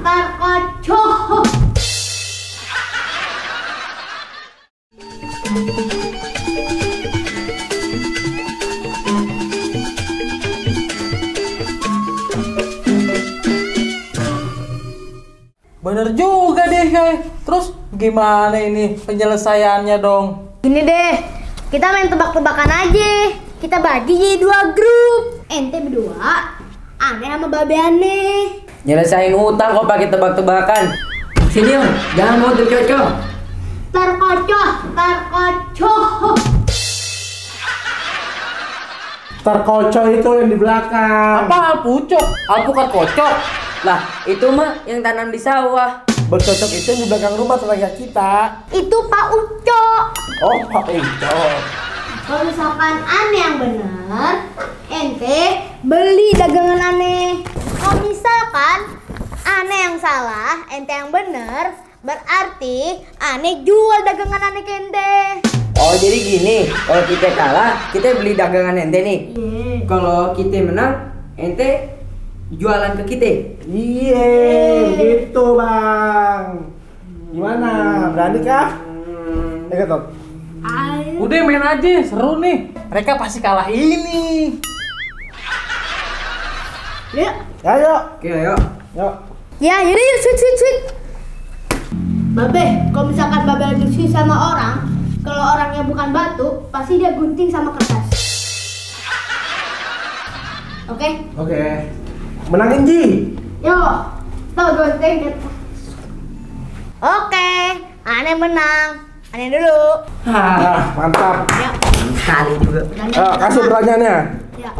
terkocok. Bener juga deh, Kay. Terus gimana ini penyelesaiannya dong? Gini deh, kita main tebak-tebakan aja. Kita bagi jadi 2 grup. Ente berdua, aneh sama babe aneh. Nyelesain utang kok pakai tebak-tebakan. Sini Om, jangan mau tercocok. Terkocok, terkocok. Terkocok itu yang di belakang. Apa alpucok? Alpukat kocok. Lah, itu mah yang tanam di sawah. Bercocok itu yang di belakang rumah tetangga kita. Itu Pak Ucok. Oh, Pak Ucok. Kalau misalkan aneh yang bener, ente beli dagangan aneh. Kalau misalkan aneh yang salah, ente yang bener, berarti aneh jual dagangan aneh ke ente. Oh, jadi gini, kalau kita kalah, kita beli dagangan ente nih. Kalau kita menang, ente jualan ke kita. Iya, gitu Bang. Gimana? Berani kah? Ayo Tom. Udah main aja, seru nih. Mereka pasti kalah ini. Yuk. Ayo. Oke, ayo. Yuk. Ya, yaudah, sweet. Babe, kalau misalkan babe lagi sweet sama orang, kalau orangnya bukan batu, pasti dia gunting sama kertas. Oke? Oke. Menangin Ji. Yuk, tuh gunting. Oke, aneh menang. Aneh dulu. Hah, mantap. Yuk. Kali juga. Kasih pertanyaannya. Ya.